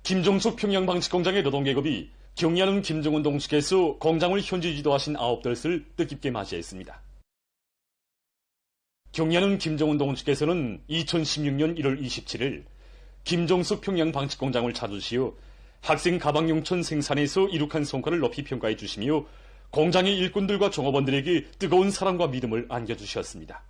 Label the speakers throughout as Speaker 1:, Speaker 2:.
Speaker 1: 김종숙 평양방직공장의 노동계급이 경리하는 김정은 동측에서 공장을 현지 지도하신 9달을 뜻깊게 맞이했습니다. 경리하는 김정은 동측에서는 2016년 1월 27일 김종숙 평양방직공장을 찾으시어 학생 가방용천 생산에서 이룩한 성과를 높이 평가해 주시며 공장의 일꾼들과 종업원들에게 뜨거운 사랑과 믿음을 안겨주셨습니다.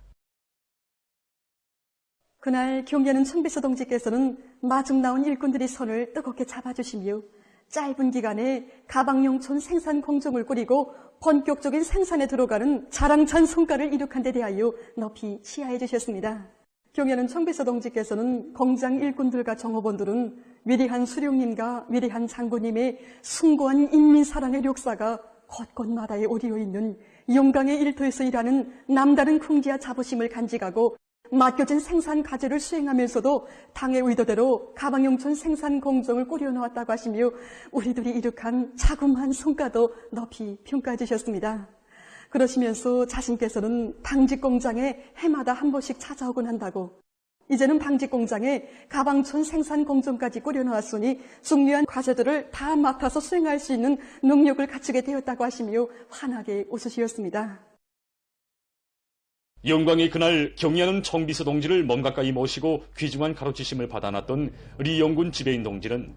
Speaker 2: 그날 경리하는 청비서 동지께서는 마중 나온 일꾼들의 손을 뜨겁게 잡아주시며 짧은 기간에 가방용천 생산 공정을 꾸리고 본격적인 생산에 들어가는 자랑찬 성과를 이룩한 데 대하여 높이 시하해 주셨습니다. 경리하는 청비서 동지께서는 공장 일꾼들과 종업원들은 위대한 수령님과 위대한 장군님의 숭고한 인민사랑의 역사가 곳곳마다에 오리어 있는 영광의 일터에서 일하는 남다른 긍지와 자부심을 간직하고 맡겨진 생산 과제를 수행하면서도 당의 의도대로 가방용천 생산 공정을 꾸려놓았다고 하시며 우리들이 이룩한 자그마한 성과도 높이 평가해 주셨습니다. 그러시면서 자신께서는 방직공장에 해마다 한 번씩 찾아오곤 한다고, 이제는 방직공장에 가방촌 생산 공정까지 꾸려놓았으니 중요한 과제들을 다 맡아서 수행할 수 있는 능력을 갖추게 되었다고 하시며 환하게 웃으시었습니다.
Speaker 1: 영광의 그날 경리하는 청비서 동지를 먼 가까이 모시고 귀중한 가르치심을 받아놨던 리영군 지배인 동지는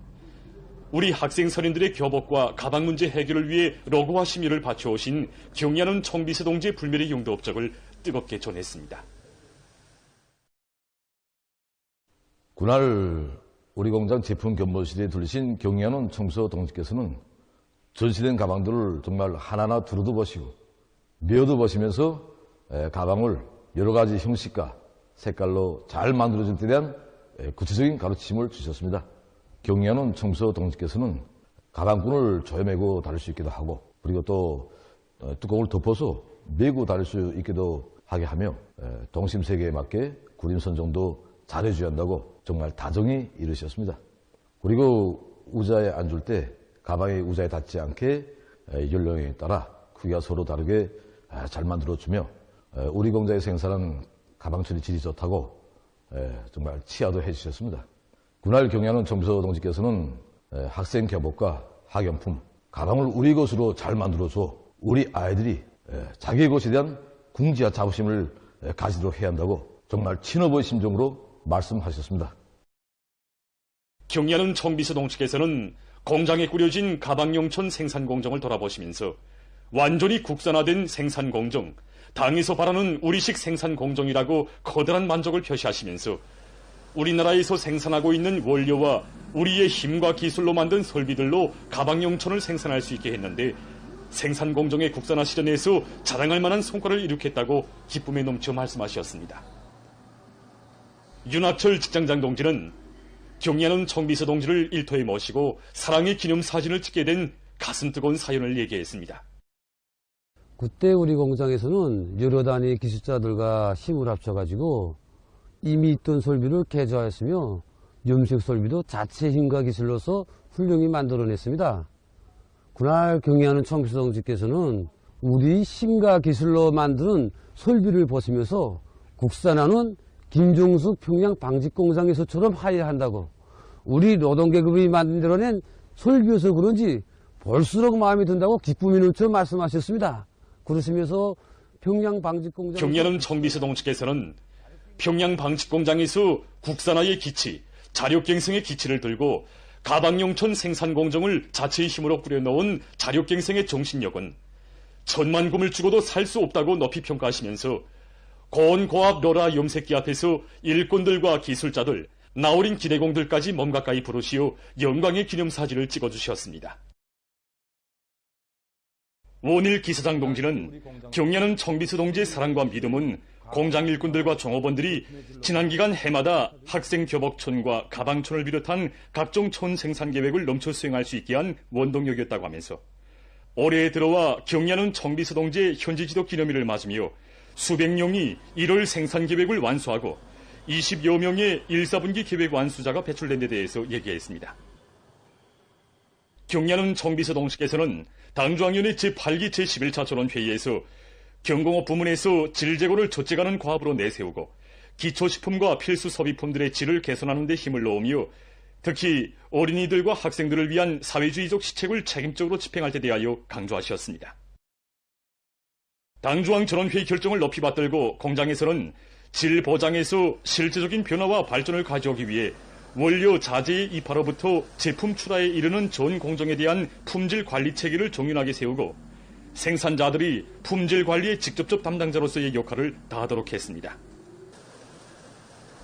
Speaker 1: 우리 학생 선인들의 교복과 가방 문제 해결을 위해 로고와 심려를 바쳐오신 경리하는 청비서 동지의 불멸의 용도 업적을 뜨겁게 전했습니다.
Speaker 3: 그날 우리 공장 제품 견본실에 들리신 경리하는 청비서 동지께서는 전시된 가방들을 정말 하나하나 두루두 보시고 메어도 보시면서 가방을 여러 가지 형식과 색깔로 잘 만들어줄 때 대한 구체적인 가르침을 주셨습니다. 경리하는 청비서 동지께서는 가방끈을 조여매고 다닐 수 있기도 하고, 그리고 또 뚜껑을 덮어서 메고 다닐 수 있기도 하게 하며 동심세계에 맞게 구림 선정도 잘해줘야 한다고 정말 다정히 이르셨습니다. 그리고 의자에 앉을 때 가방이 의자에 닿지 않게 연령에 따라 크기가 서로 다르게 잘 만들어주며 우리 공장에 생산한 가방철이 질이 좋다고 정말 치하도 해주셨습니다. 그날 경리하는 청비서 동지께서는 학생 교복과 학용품, 가방을 우리 것으로 잘 만들어줘 우리 아이들이 자기의 것에 대한 궁지와 자부심을 가지도록 해야 한다고 정말 친어버의 심정으로 말씀하셨습니다.
Speaker 1: 경리하는 청비서 동측에서는 공장에 꾸려진 가방용천 생산 공정을 돌아보시면서 완전히 국산화된 생산 공정, 당에서 바라는 우리식 생산 공정이라고 커다란 만족을 표시하시면서 우리나라에서 생산하고 있는 원료와 우리의 힘과 기술로 만든 설비들로 가방용천을 생산할 수 있게 했는데 생산 공정의 국산화 실현에서 자랑할 만한 성과를 이룩했다고 기쁨에 넘쳐 말씀하셨습니다. 윤학철 직장장 동지는 경리하는 청비서 동지를 일터에 모시고 사랑의 기념 사진을 찍게 된 가슴 뜨거운 사연을 얘기했습니다.
Speaker 4: 그때 우리 공장에서는 여러 단위 기술자들과 힘을 합쳐가지고 이미 있던 설비를 개조하였으며 염색 설비도 자체 힘과 기술로서 훌륭히 만들어냈습니다. 그날 경리하는 청비서 동지께서는 우리 힘과 기술로 만드는 설비를 보시면서 국산화는 김종숙 평양 방직공장에서처럼 하여야 한다고, 우리 노동계급이 만들어낸 설비여서 그런지 볼수록 마음에 든다고 기쁨이 넘쳐 말씀하셨습니다. 그러시면서 평양방직공장
Speaker 1: 경리하는 청비서 동지께서는 평양방직공장에서 국산화의 기치, 자력갱생의 기치를 들고 가방용천 생산 공정을 자체의 힘으로 꾸려놓은 자력갱생의 정신력은 천만 금을 주고도 살 수 없다고 높이 평가하시면서 고온 고압 로라 염색기 앞에서 일꾼들과 기술자들, 나어린 기대공들까지 몸 가까이 부르시어 영광의 기념사진을 찍어주셨습니다. 원일 기사장 동지는 경리하는 청비서 동지의 사랑과 믿음은 공장 일꾼들과 종업원들이 지난 기간 해마다 학생 교복촌과 가방촌을 비롯한 각종 촌 생산 계획을 넘쳐 수행할 수 있게 한 원동력이었다고 하면서 올해에 들어와 경리하는 청비서 동지의 현지 지도 기념일을 맞으며 수백 명이 1월 생산 계획을 완수하고 20여 명의 1, 4분기 계획 완수자가 배출된 데 대해서 얘기했습니다. 경리하는 청비서 동지께서는 당중앙위원회 제8기 제11차 전원회의에서 경공업 부문에서 질 제고를 좇지가는 과업으로 내세우고 기초식품과 필수 소비품들의 질을 개선하는 데 힘을 넣으며 특히 어린이들과 학생들을 위한 사회주의적 시책을 책임적으로 집행할 데 대하여 강조하셨습니다. 당중앙 전원회의 결정을 높이 받들고 공장에서는 질 보장에서 실질적인 변화와 발전을 가져오기 위해 원료 자재의 입하로부터 제품 출하에 이르는 전 공정에 대한 품질 관리 체계를 종윤하게 세우고 생산자들이 품질 관리의 직접적 담당자로서의 역할을 다하도록 했습니다.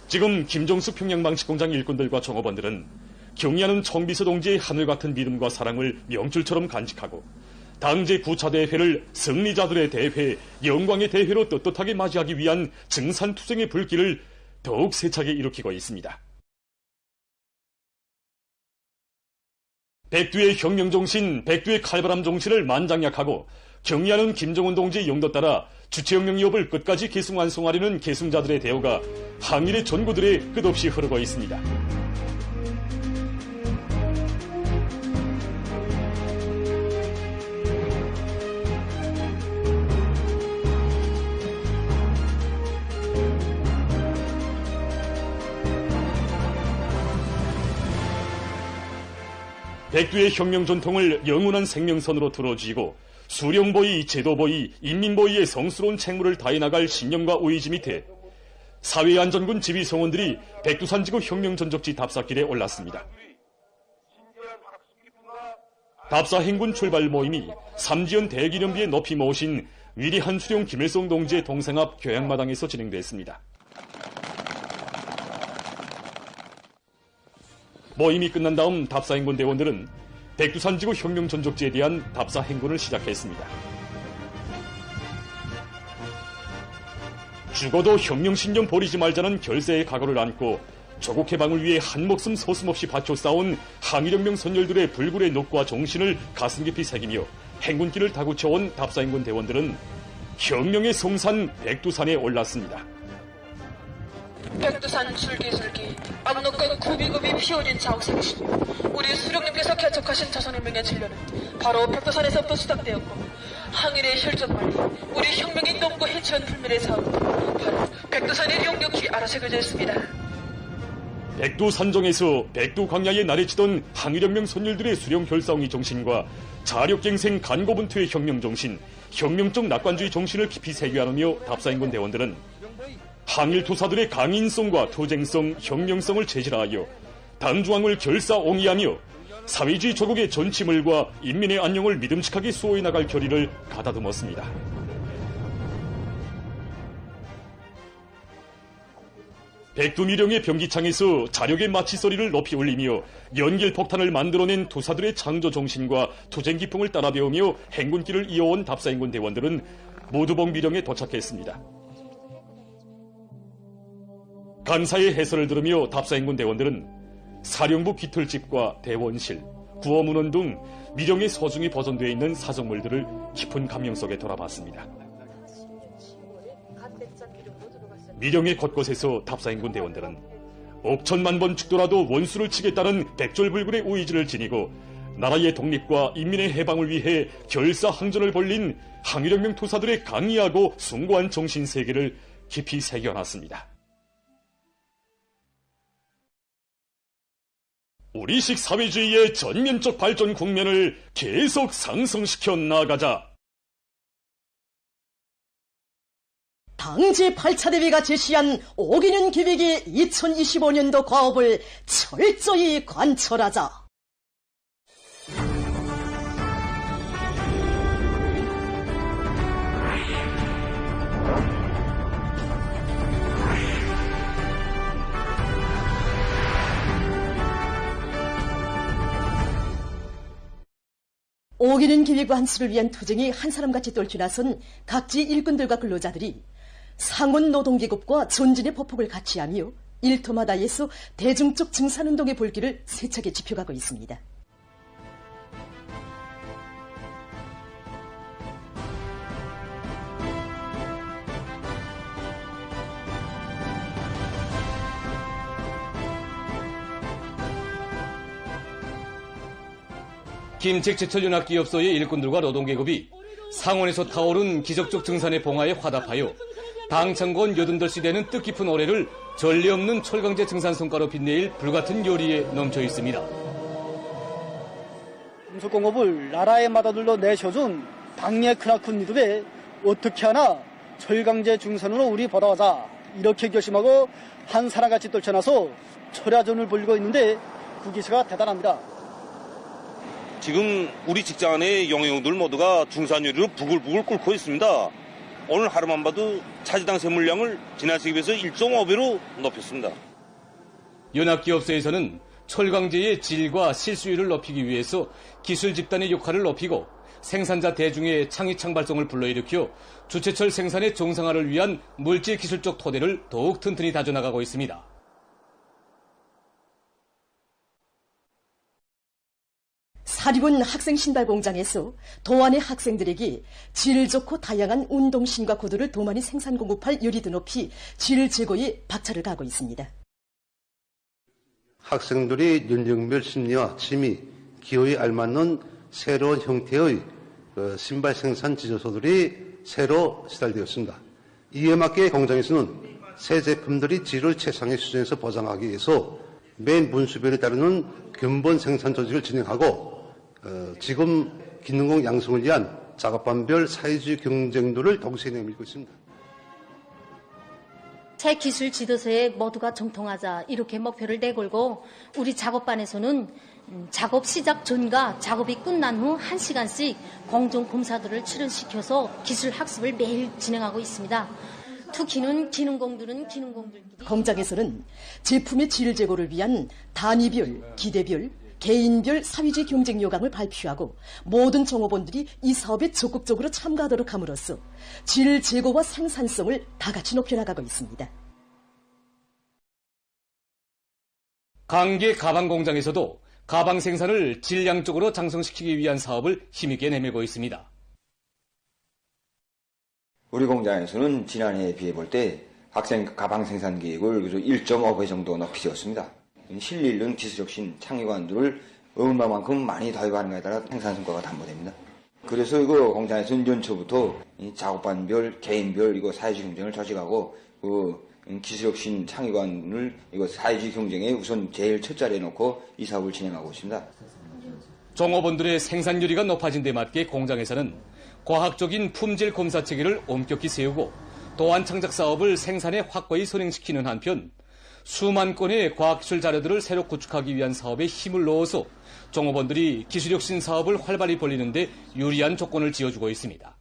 Speaker 1: 지금 김정숙 평양방식공장 일꾼들과 종업원들은 경리하는 청비서 동지의 하늘같은 믿음과 사랑을 명줄처럼 간직하고 당제 9차 대회를 승리자들의 대회, 영광의 대회로 떳떳하게 맞이하기 위한 증산투쟁의 불길을 더욱 세차게 일으키고 있습니다. 백두의 혁명정신, 백두의 칼바람 정신을 만장약하고 경리하는 김정은 동지의 용도 따라 주체혁명 위협을 끝까지 계승완성하려는 계승자들의 대우가 항일의 전구들에 끝없이 흐르고 있습니다. 백두의 혁명 전통을 영원한 생명선으로 들어쥐고 수령보위, 제도보위, 인민보위의 성스러운 책무를 다해나갈 신념과 의지 밑에 사회안전군 지휘성원들이 백두산지구 혁명전적지 답사길에 올랐습니다. 답사 행군 출발 모임이 삼지연 대기념비에 높이 모신 위대한 수령 김일성 동지의 동상 앞 교양마당에서 진행됐습니다. 모임이 끝난 다음 답사 행군 대원들은 백두산지구 혁명 전적지에 대한 답사 행군을 시작했습니다. 죽어도 혁명신념 버리지 말자는 결세의 각오를 안고 조국 해방을 위해 한 목숨 서슴없이 바쳐 싸운 항일혁명 선열들의 불굴의 녹과 정신을 가슴 깊이 새기며 행군길을 다구쳐온 답사 행군 대원들은 혁명의 성산 백두산에 올랐습니다.
Speaker 5: 백두산 줄기줄기 압록강 굽이굽이 피어진 자옥상신 우리 수령님께서 개척하신 자선혁명의 진료는 바로 백두산에서부터 시작되었고 항일의 혈전만이 우리 혁명의 넘고 해치운 불멸의 사업도 바로 백두산에 역력히 알아서겨져 있습니다.
Speaker 1: 백두산정에서 백두광야에 나래치던 항일혁명 선열들의 수령 결사옹이 정신과 자력갱생 간고분투의 혁명정신, 혁명적 낙관주의 정신을 깊이 새겨하며 답사행군 대원들은 항일투사들의 강인성과 투쟁성, 혁명성을 체질화하여 당중앙을 결사옹이하며 사회주의 조국의 전치물과 인민의 안녕을 믿음직하게 수호해 나갈 결의를 가다듬었습니다. 백두미령의 병기창에서 자력의 마치소리를 높이 울리며 연길폭탄을 만들어낸 투사들의 창조정신과 투쟁기풍을 따라 배우며 행군길을 이어온 답사행군 대원들은 모두봉 미령에 도착했습니다. 간사의 해설을 들으며 답사행군 대원들은 사령부 깃털집과 대원실, 구어문원 등 미령에 소중히 보존되어 있는 사정물들을 깊은 감명 속에 돌아봤습니다. 미령의 곳곳에서 답사행군 대원들은 억천만 번 죽더라도 원수를 치겠다는 백졸불굴의 의지를 지니고 나라의 독립과 인민의 해방을 위해 결사항전을 벌린 항일혁명 투사들의 강의하고 숭고한 정신세계를 깊이 새겨놨습니다. 우리식 사회주의의 전면적 발전 국면을 계속 상승시켜 나가자.
Speaker 6: 당제 8차 대회가 제시한 5개년 계획의 2025년도 과업을 철저히 관철하자. 오기는 계획과 한수를 위한 투쟁이 한 사람같이 떨쳐 나선 각지 일꾼들과 근로자들이 상원 노동계급과 존진의 보폭을 같이 하며 일터마다에서 대중적 증산운동의 볼기를 세차게 지펴가고 있습니다.
Speaker 7: 김책제철연합기업소의 일꾼들과 노동계급이
Speaker 1: 상원에서 타오른 기적적 증산의 봉화에 화답하여 당창건 88시대는 뜻깊은 올해를 전례 없는 철강제 증산 성과로 빛내일 불같은 요리에 넘쳐 있습니다.
Speaker 7: 금속공업을 나라의 맏아들로 내셔준 당의 크나큰 믿음에 어떻게 하나 철강제 증산으로 우리 보답하자 이렇게 결심하고 한 사람같이 떨쳐나서 철야전을 벌이고 있는데 그 기세가 대단합니다.
Speaker 8: 지금 우리 직장 안에 영예용들 모두가 중산 요리로 부글부글 끓고 있습니다. 오늘 하루만 봐도 차지당 생물량을 지난 시기에 비해서 1.5배로 높였습니다.
Speaker 1: 연합기업소에서는 철강제의 질과 실수율을 높이기 위해서 기술 집단의 역할을 높이고 생산자 대중의 창의창 발성을 불러일으켜 주체철 생산의 정상화를 위한 물질 기술적 토대를 더욱 튼튼히 다져나가고 있습니다.
Speaker 6: 사립은 학생신발공장에서 도안의 학생들에게 질 좋고 다양한 운동신과 구두를 도만이 생산 공급할 요리도 높이 질 제고에 박차를 가하고 있습니다.
Speaker 9: 학생들이 연령별 심리와 취미, 기호에 알맞는 새로운 형태의 신발 생산 지조소들이 새로 시달되었습니다. 이에 맞게 공장에서는 새 제품들이 질을 최상의 수준에서 보장하기 위해서 매 문수별에 따르는 근본 생산 조직을 진행하고 지금 기능공 양성을 위한 작업반별 사회주의 경쟁도를 동시에 내밀고 있습니다.
Speaker 10: 새 기술 지도서에 모두가 정통하자 이렇게 목표를 내걸고 우리 작업반에서는 작업 시작 전과 작업이 끝난 후 1시간씩 공정 검사들을 출연시켜서 기술 학습을 매일 진행하고 있습니다. 특히는 기능공들끼리
Speaker 6: 공장에서는 제품의 질 제고를 위한 단위별, 기대별, 개인별 사회주의 경쟁 요강을 발표하고 모든 종업원들이 이 사업에 적극적으로 참가하도록 함으로써 질 제고와 생산성을 다 같이 높여나가고 있습니다.
Speaker 1: 강계 가방 공장에서도 가방 생산을 질량적으로 장성시키기 위한 사업을 힘있게 내밀고 있습니다.
Speaker 11: 우리 공장에서는 지난해에 비해 볼 때 학생 가방 생산 계획을 1.5배 정도 높이 지었습니다. 실리 있는 기술혁신 창의관들을 얼마만큼 많이 도입하는 것에 따라 생산 성과가 담보됩니다. 그래서 이거 공장에서는 연초부터 작업반별, 개인별 이거 사회주의 경쟁을 조직하고 기술혁신 창의관을 이거 사회주의 경쟁에 우선 제일 첫 자리에 놓고 이 사업을 진행하고 있습니다.
Speaker 1: 종업원들의 생산 요리가 높아진 데 맞게 공장에서는 과학적인 품질 검사 체계를 엄격히 세우고 또한 창작 사업을 생산에 확고히 선행시키는 한편 수만 건의 과학기술 자료들을 새로 구축하기 위한 사업에 힘을 넣어서 종업원들이 기술혁신 사업을 활발히 벌이는 데 유리한 조건을 지어주고 있습니다.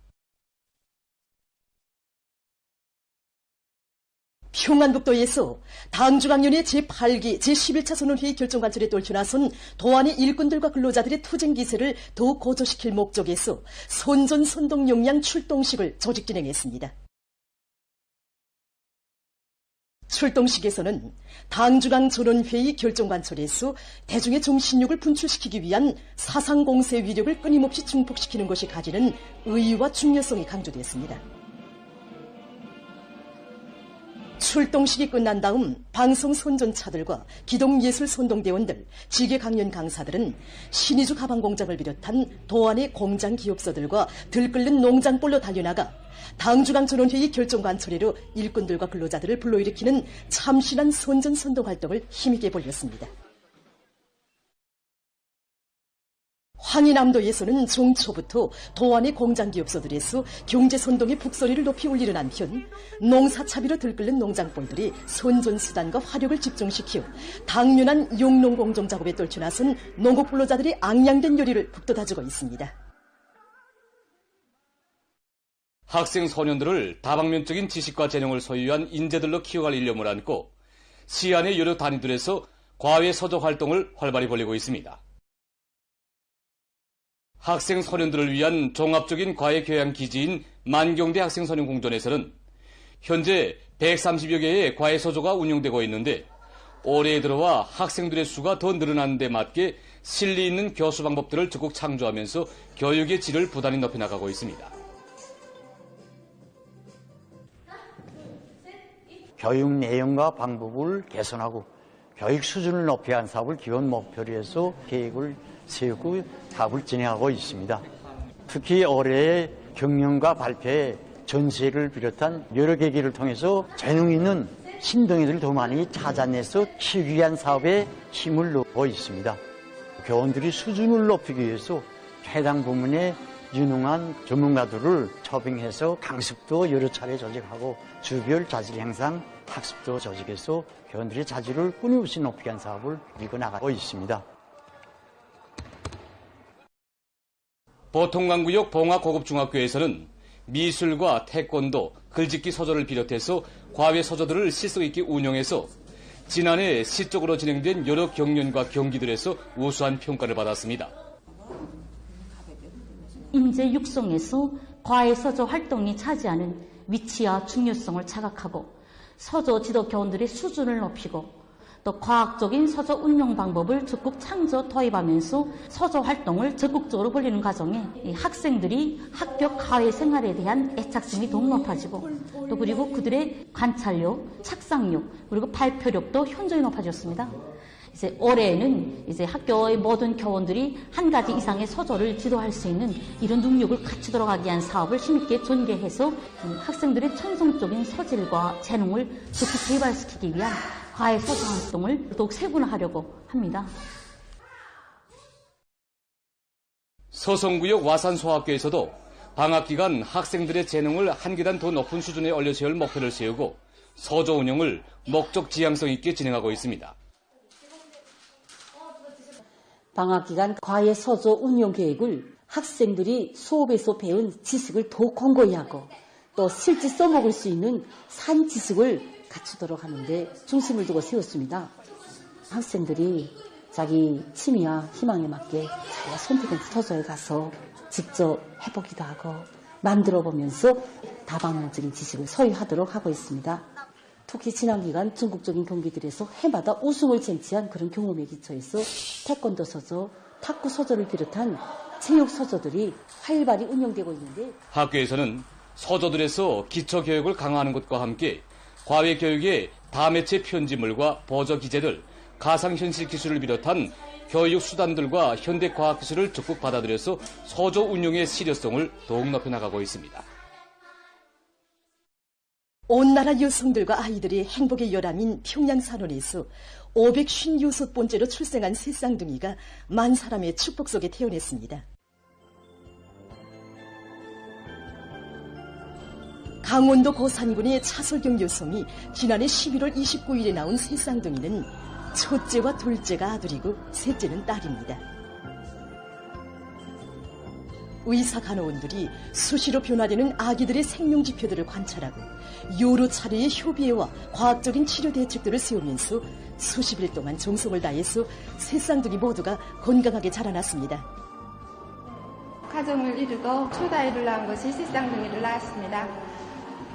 Speaker 6: 평안북도에서 당중앙위원회 제8기 제11차 선언회의 결정관철에 떨쳐나선 도안의 일꾼들과 근로자들의 투쟁 기세를 더욱 고조시킬 목적에서 선전선동 역량 출동식을 조직 진행했습니다. 출동식에서는 당중앙전원회의 결정관철에서 대중의 정신력을 분출시키기 위한 사상공세 위력을 끊임없이 증폭시키는 것이 가지는 의의와 중요성이 강조됐습니다. 출동식이 끝난 다음 방송 선전차들과 기동예술 선동대원들, 지계 강연 강사들은 신의주 가방공장을 비롯한 도안의 공장 기업소들과 들끓는 농장볼로 달려나가 당중앙전원회의 결정관철회로 일꾼들과 근로자들을 불러일으키는 참신한 선전선동 활동을 힘있게 벌였습니다. 황희남도에서는 종초부터 도안의 공장기업소들에서 경제선동의 북소리를 높이 울리는 한편 농사차비로 들끓는 농장벌들이 선전수단과 화력을 집중시켜 당면한 용농공정 작업에 떨쳐나선 농업근로자들이 앙양된 요리를 북돋아주고 있습니다.
Speaker 1: 학생 소년들을 다방면적인 지식과 재능을 소유한 인재들로 키워갈 일념을 안고 시안의 여러 단위들에서 과외 서적 활동을 활발히 벌이고 있습니다. 학생 소년들을 위한 종합적인 과외 교양 기지인 만경대 학생소년공전에서는 현재 130여 개의 과외 서조가 운영되고 있는데 올해 들어와 학생들의 수가 더 늘어나는 데 맞게 실리 있는 교수 방법들을 적극 창조하면서 교육의 질을 부단히 높여나가고 있습니다.
Speaker 12: 교육 내용과 방법을 개선하고 교육 수준을 높여야 하는 사업을 기본 목표로 해서 계획을 세우고 사업을 진행하고 있습니다. 특히 올해 경연과 발표회, 전시회를 비롯한 여러 계기를 통해서 재능 있는 신동이들을 더 많이 찾아내서 키우기 위한 사업에 힘을 넣고 있습니다. 교원들이 수준을 높이기 위해서 해당 부문의 유능한 전문가들을 초빙해서 강습도 여러 차례 조직하고 주별 자질 향상 학습도 조직해서 교원들의 자질을 끊임없이 높이기 위한 사업을 이뤄나가고 있습니다.
Speaker 13: 보통강구역 봉화고급중학교에서는 미술과 태권도, 글짓기 서조를 비롯해서 과외 서조들을 실속 있게 운영해서 지난해 시적으로 진행된 여러 경연과 경기들에서 우수한 평가를 받았습니다.
Speaker 14: 인재 육성에서 과외 서조 활동이 차지하는 위치와 중요성을 자각하고 서조 지도 교원들의 수준을 높이고 또 과학적인 서조 운영 방법을 적극 창조 도입하면서 서조 활동을 적극적으로 벌이는 과정에 이 학생들이 학교 과외 생활에 대한 애착심이 더욱 높아지고 또 그리고 그들의 관찰력, 착상력 그리고 발표력도 현저히 높아졌습니다. 이제 올해에는 이제 학교의 모든 교원들이 한 가지 이상의 서조를 지도할 수 있는 이런 능력을 갖추도록 하기 위한 사업을 힘있게 전개해서 학생들의 천성적인 소질과 재능을 적극 개발시키기 위한 과외 서조 활동을 더욱 세분화하려고 합니다.
Speaker 13: 서성구역 와산소학교에서도 방학 기간 학생들의 재능을 한 계단 더 높은 수준에 올려세울 목표를 세우고 서조 운영을 목적 지향성 있게 진행하고 있습니다.
Speaker 15: 방학 기간 과외 서조 운영 계획을 학생들이 수업에서 배운 지식을 더 공고히 하고 또 실제 써먹을 수 있는 산 지식을 갖추도록 하는데 중심을 두고 세웠습니다. 학생들이 자기 취미와 희망에 맞게 자기가 선택한 서조에 가서 직접 해보기도 하고 만들어 보면서 다방면적인 지식을 소유하도록 하고 있습니다. 특히 지난 기간 전국적인 경기들에서 해마다 우승을 쟁취한 그런 경험에 기초해서 태권도 서조, 탁구 서조를 비롯한 체육 서조들이 활발히 운영되고 있는데
Speaker 13: 학교에서는 서조들에서 기초교육을 강화하는 것과 함께 과외 교육의 다매체 편지물과 버저 기재들, 가상현실 기술을 비롯한 교육 수단들과 현대과학기술을 적극 받아들여서 서조 운용의 실효성을 더욱 높여나가고 있습니다.
Speaker 6: 온 나라 여성들과 아이들의 행복의 열암인 평양산원에서 556번째로 출생한 새 쌍둥이가 만 사람의 축복 속에 태어났습니다. 강원도 고산군의 차솔경 여성이 지난해 11월 29일에 나온 새 쌍둥이는 첫째와 둘째가 아들이고 셋째는 딸입니다. 의사 간호원들이 수시로 변화되는 아기들의 생명지표들을 관찰하고 여러 차례의 협의회와 과학적인 치료 대책들을 세우면서 수십일 동안 정성을 다해서 새 쌍둥이 모두가 건강하게 자라났습니다.
Speaker 16: 가정을 이루고 초다이를 낳은 것이 새 쌍둥이를 낳았습니다.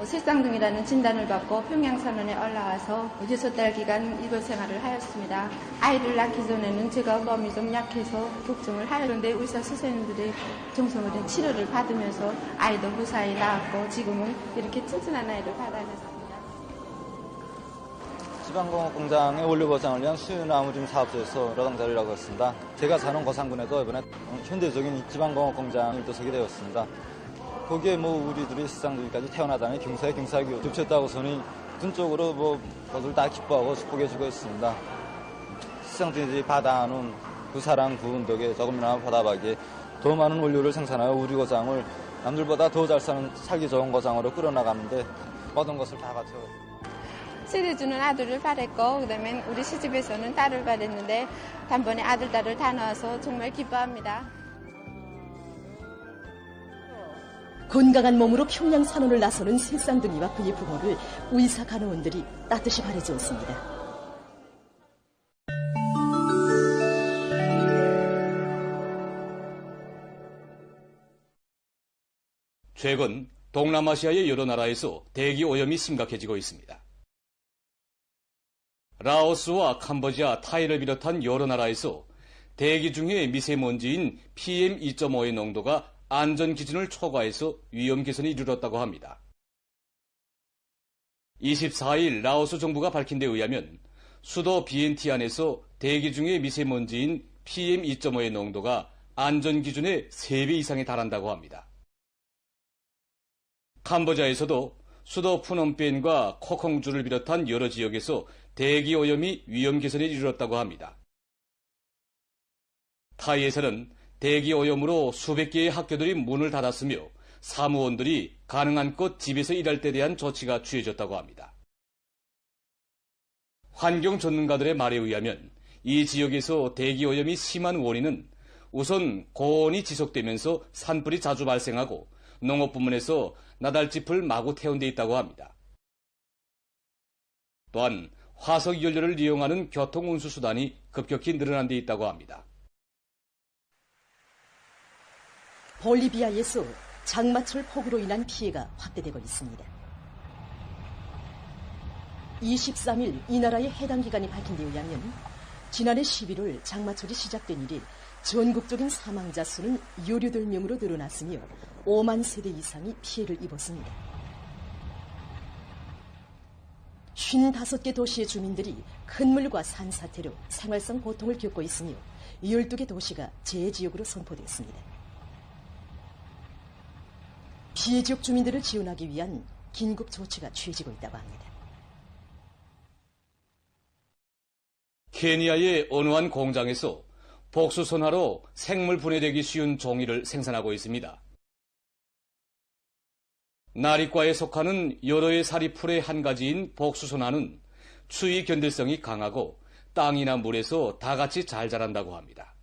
Speaker 16: 새 쌍둥이라는 진단을 받고 평양산원에 올라와서 6달 기간 입원 생활을 하였습니다. 아이를 낳기 전에는 제가 몸이 좀 약해서 걱정을 하였는데 의사 선생님들의 정성을 든 치료를 받으면서 아이도 무사히 낳았고 지금은 이렇게 튼튼한 아이를 받아냈습니다.
Speaker 17: 지방공업공장의 원료 보상을 위한 수유나무림 사업소에서 노동자를 일하고 있습니다. 제가 사는 고산군에도 이번에 현대적인 지방공업공장을 도속이 되었습니다. 거기에 우리들이 새쌍둥이까지 태어나다니 경사에 경사하게 겹쳤다고서니 전적으로 모두 다 기뻐하고 축복해주고 있습니다. 새쌍둥이들이 받아하는 그 사랑, 그 운덕에 조금이나마 보답하기에 더 많은 원료를 생산하여 우리 고장을 남들보다 더 잘 살기 좋은 고장으로 끌어나가는데 모든 것을 다 바쳐요.
Speaker 16: 시리즈는 아들을 바랬고 그다음에 우리 시집에서는 딸을 바랬는데 단번에 아들, 딸을 다 낳아서 정말 기뻐합니다.
Speaker 6: 건강한 몸으로 평양산원을 나서는 새 쌍둥이와 그의 부모를 의사 간호원들이 따뜻이 바래주었습니다.
Speaker 13: 최근 동남아시아의 여러 나라에서 대기 오염이 심각해지고 있습니다. 라오스와 캄보디아, 타이를 비롯한 여러 나라에서 대기 중에 미세먼지인 PM2.5의 농도가 안전 기준을 초과해서 위험 개선이 이르렀다고 합니다. 24일 라오스 정부가 밝힌 데 의하면 수도 비엔티안에서 대기 중의 미세먼지인 PM2.5의 농도가 안전 기준의 3배 이상에 달한다고 합니다. 캄보디아에서도 수도 푸놈펜과 코콩주를 비롯한 여러 지역에서 대기 오염이 위험 개선에 이르렀다고 합니다. 타이에서는 대기 오염으로 수백 개의 학교들이 문을 닫았으며 사무원들이 가능한 것 집에서 일할 때 대한 조치가 취해졌다고 합니다. 환경 전문가들의 말에 의하면 이 지역에서 대기 오염이 심한 원인은 우선 고온이 지속되면서 산불이 자주 발생하고 농업 부문에서 나달짚을 마구 태운 데 있다고 합니다. 또한 화석 연료를 이용하는 교통 운수 수단이 급격히 늘어난 데 있다고 합니다.
Speaker 6: 볼리비아에서 장마철 폭우로 인한 피해가 확대되고 있습니다. 23일 이 나라의 해당 기관이 밝힌 데 의하면 지난해 11월 장마철이 시작된 이래 전국적인 사망자 수는 18명으로 늘어났으며 5만 세대 이상이 피해를 입었습니다. 55개 도시의 주민들이 큰 물과 산사태로 생활성 고통을 겪고 있으며 12개 도시가 재해지역으로 선포됐습니다. 피해 지역 주민들을 지원하기 위한 긴급 조치가 취해지고 있다고 합니다.
Speaker 13: 케니아의 어느 한 공장에서 복수선화로 생물 분해되기 쉬운 종이를 생산하고 있습니다. 나리과에 속하는 여러의 사리풀의 한 가지인 복수선화는 추위 견딜성이 강하고 땅이나 물에서 다 같이 잘 자란다고 합니다.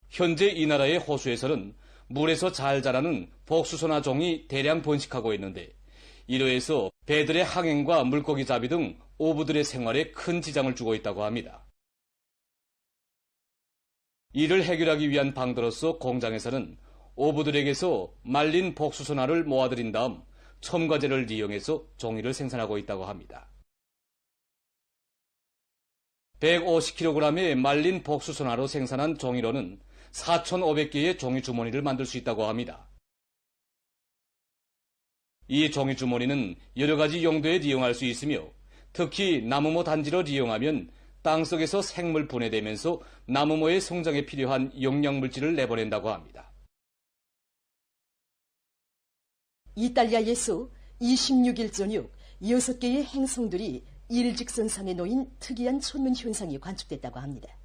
Speaker 13: 현재 이 나라의 호수에서는 물에서 잘 자라는 복수선화 종이 대량 번식하고 있는데 이로 해서 배들의 항행과 물고기 잡이 등 어부들의 생활에 큰 지장을 주고 있다고 합니다. 이를 해결하기 위한 방도로서 공장에서는 어부들에게서 말린 복수선화를 모아들인 다음 첨가제를 이용해서 종이를 생산하고 있다고 합니다. 150kg의 말린 복수선화로 생산한 종이로는 4,500개의 종이 주머니를 만들 수 있다고 합니다. 이 종이 주머니는 여러 가지 용도에 이용할 수 있으며 특히 나무모 단지를 이용하면 땅속에서 생물 분해되면서 나무모의 성장에 필요한 영양물질을 내보낸다고 합니다.
Speaker 6: 이탈리아에서 26일 저녁 6개의 행성들이 일직선상에 놓인 특이한 천문 현상이 관측됐다고 합니다.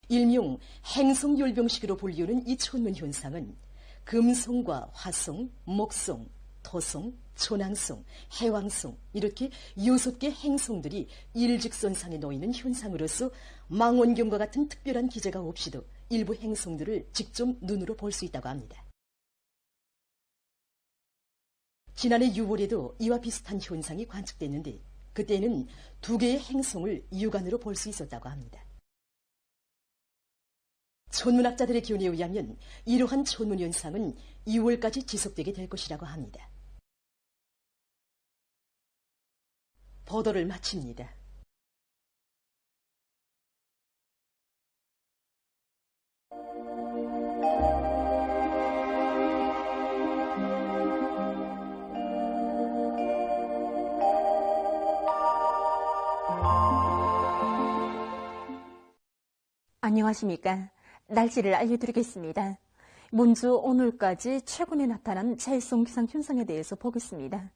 Speaker 6: 일명 행성열병식으로 불리우는 이 천문 현상은 금성과 화성, 목성, 토성, 천왕성, 해왕성 이렇게 6개 행성들이 일직선상에 놓이는 현상으로서 망원경과 같은 특별한 기제가 없이도 일부 행성들을 직접 눈으로 볼 수 있다고 합니다. 지난해 6월에도 이와 비슷한 현상이 관측됐는데 그때는 2개의 행성을 육안으로 볼 수 있었다고 합니다. 천문학자들의 기원에 의하면 이러한 천문 현상은 2월까지 지속되게 될 것이라고 합니다. 보도를 마칩니다.
Speaker 18: 안녕하십니까. 날씨를 알려드리겠습니다. 먼저 오늘까지 최근에 나타난 자율성 기상 현상에 대해서 보겠습니다.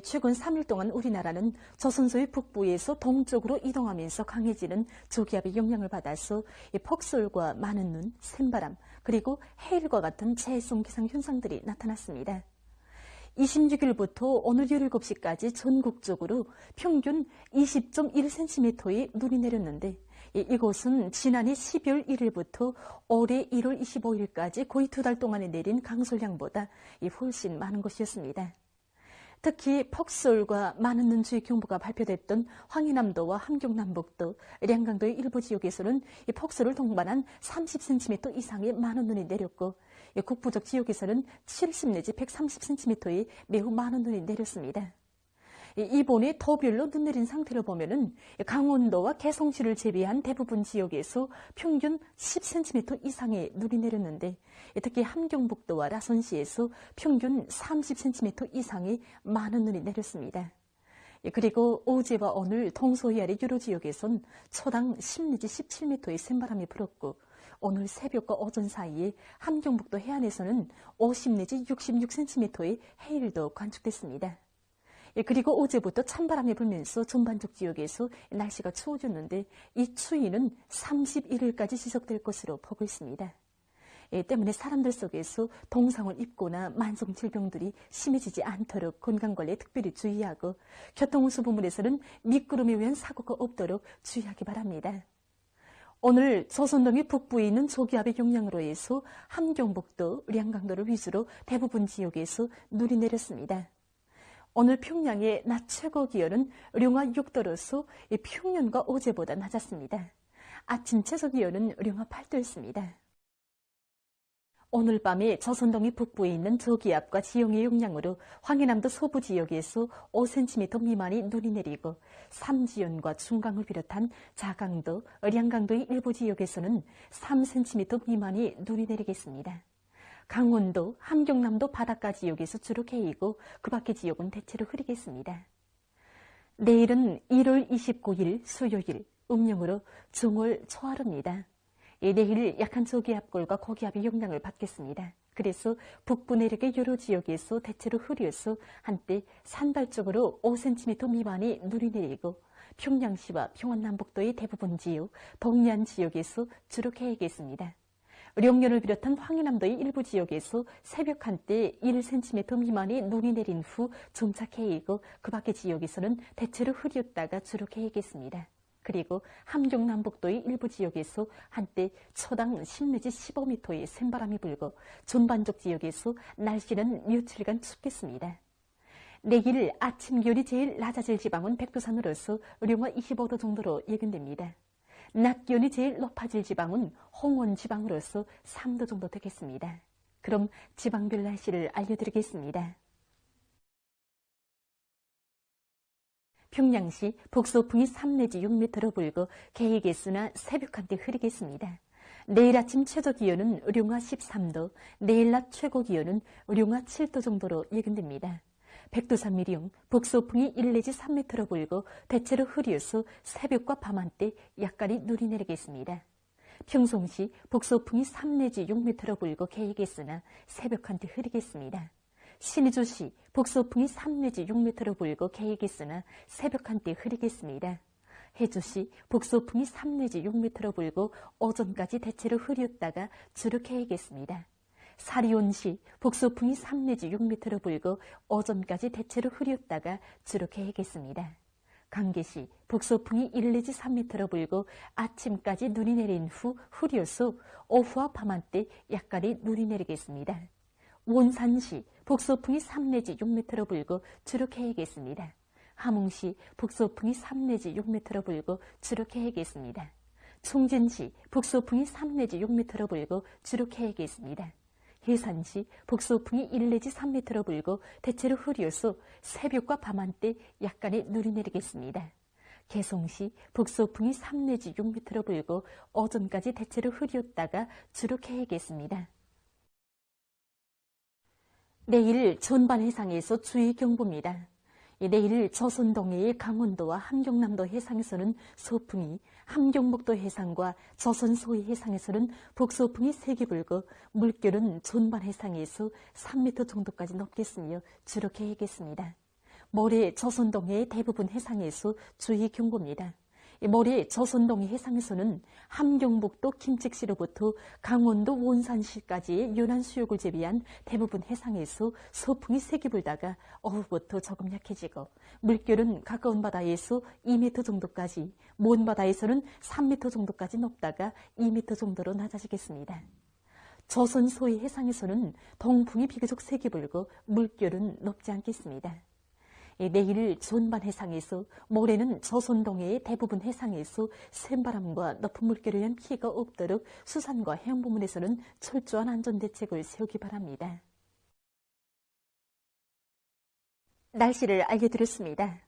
Speaker 18: 최근 3일 동안 우리나라는 조선소의 북부에서 동쪽으로 이동하면서 강해지는 저기압의 영향을 받아서 폭설과 많은 눈, 샘바람, 그리고 해일과 같은 자율성 기상 현상들이 나타났습니다. 26일부터 오늘 17시까지 전국적으로 평균 20.1cm의 눈이 내렸는데 이곳은 지난해 12월 1일부터 올해 1월 25일까지 거의 2달 동안에 내린 강솔량보다 훨씬 많은 것이었습니다. 특히 폭설과 많은 눈주의 경보가 발표됐던 황해남도와 함경남북도, 량강도의 일부 지역에서는 폭설을 동반한 30cm 이상의 많은 눈이 내렸고 국부적 지역에서는 70 내지 130cm의 매우 많은 눈이 내렸습니다. 이번에 도별로 눈 내린 상태를 보면은 강원도와 개성시를 제외한 대부분 지역에서 평균 10cm 이상의 눈이 내렸는데 특히 함경북도와 라선시에서 평균 30cm 이상의 많은 눈이 내렸습니다. 그리고 어제와 오늘 동서해안의 여러 지역에선 초당 10 내지 17m의 샘바람이 불었고 오늘 새벽과 오전 사이에 함경북도 해안에서는 50 내지 66cm의 해일도 관측됐습니다. 그리고 어제부터 찬바람이 불면서 전반적 지역에서 날씨가 추워졌는데 이 추위는 31일까지 지속될 것으로 보고 있습니다. 때문에 사람들 속에서 동상을 입거나 만성 질병들이 심해지지 않도록 건강관리에 특별히 주의하고 교통운수 부문에서는 미끄럼에 의한 사고가 없도록 주의하기 바랍니다. 오늘 조선동이 북부에 있는 저기압의 영향으로 해서 함경북도, 량강도를 위주로 대부분 지역에서 눈이 내렸습니다. 오늘 평양의 낮 최고 기온은 령화 6도로서 평년과 어제보다 낮았습니다. 아침 최저 기온은 령화 8도였습니다. 오늘 밤에 조선동이 북부에 있는 저기압과 지형의 영향으로 황해남도 서부 지역에서 5cm 미만의 눈이 내리고 삼지연과 중강을 비롯한 자강도, 량강도의 일부 지역에서는 3cm 미만의 눈이 내리겠습니다. 강원도, 함경남도 바닷가 지역에서 주로 개이고 그 밖의 지역은 대체로 흐리겠습니다. 내일은 1월 29일 수요일, 음력으로 중월 초하루입니다. 내일 약한 저기압골과 고기압의 영향을 받겠습니다. 그래서 북부 내륙의 여러 지역에서 대체로 흐려서 한때 산발 쪽으로 5cm 미만의 눈이 내리고 평양시와 평안남북도의 대부분 지역, 동해안 지역에서 주로 개이겠습니다. 령년을 비롯한 황해남도의 일부 지역에서 새벽 한때 1cm 미만의 눈이 내린 후 점차 개이고 그 밖의 지역에서는 대체로 흐렸다가 주로 개이겠습니다. 그리고 함경남북도의 일부 지역에서 한때 초당 10 내지 15m의 샘바람이 불고 전반적 지역에서 날씨는 며칠간 춥겠습니다. 내일 아침 기온이 제일 낮아질 지방은 백두산으로서 령화 25도 정도로 예견됩니다. 낮 기온이 제일 높아질 지방은 홍원 지방으로서 3도 정도 되겠습니다. 그럼 지방별 날씨를 알려드리겠습니다. 평양시 북서풍이 3 내지 6m로 불고 개의개수나 새벽 한때 흐리겠습니다. 내일 아침 최저 기온은 령화 13도, 내일 낮 최고 기온은 령화 7도 정도로 예견됩니다. 백두산 미령, 북서풍이 1 내지 3m로 불고 대체로 흐려서 새벽과 밤 한때 약간의 눈이 내리겠습니다. 평송시 북서풍이 3 내지 6m로 불고 개이겠으나 새벽 한때 흐리겠습니다. 신의주시 북서풍이 3 내지 6m로 불고 개이겠으나 새벽 한때 흐리겠습니다. 해주시 북서풍이 3 내지 6m로 불고 오전까지 대체로 흐렸다가 주로 개이겠습니다. 사리온시 북서풍이 3 내지 6m로 불고 오전까지 대체로 흐렸다가 주로 개이겠습니다. 강계시 북서풍이 1 내지 3m로 불고 아침까지 눈이 내린 후 흐려서 오후와 밤 한때 약간의 눈이 내리겠습니다. 원산시 북서풍이 3 내지 6m로 불고 주로 개이겠습니다. 함흥시 북서풍이 3 내지 6m로 불고 주로 개이겠습니다. 총진시 북서풍이 3 내지 6m로 불고 주로 개이겠습니다. 해산시 북서풍이 1 내지 3m로 불고 대체로 흐려서 새벽과 밤 한때 약간의 눈이 내리겠습니다. 개송시 북서풍이 3 내지 6m로 불고 오전까지 대체로 흐렸다가 주로 개이겠습니다. 내일 전반 해상에서 주의 경보입니다. 내일 조선 동해의 강원도와 함경남도 해상에서는 서풍이, 함경북도 해상과 조선 서해 해상에서는 북서풍이 세게 불고 물결은 전반 해상에서 3m 정도까지 높겠으며 주로 개이겠습니다. 모레 조선 동해의 대부분 해상에서 주의 경보입니다. 모레 조선 동해 해상에서는 함경북도 김책시로부터 강원도 원산시까지의 연안 수역을 제비한 대부분 해상에서 서풍이 세게 불다가 오후부터 조금 약해지고 물결은 가까운 바다에서 2m 정도까지, 먼 바다에서는 3m 정도까지 높다가 2m 정도로 낮아지겠습니다. 조선 서해 해상에서는 동풍이 비교적 세게 불고 물결은 높지 않겠습니다. 내일 전반 해상에서, 모레는 조선 동해의 대부분 해상에서 샘바람과 높은 물결에 의한 피해가 없도록 수산과 해양 부문에서는 철저한 안전대책을 세우기 바랍니다. 날씨를 알려드렸습니다.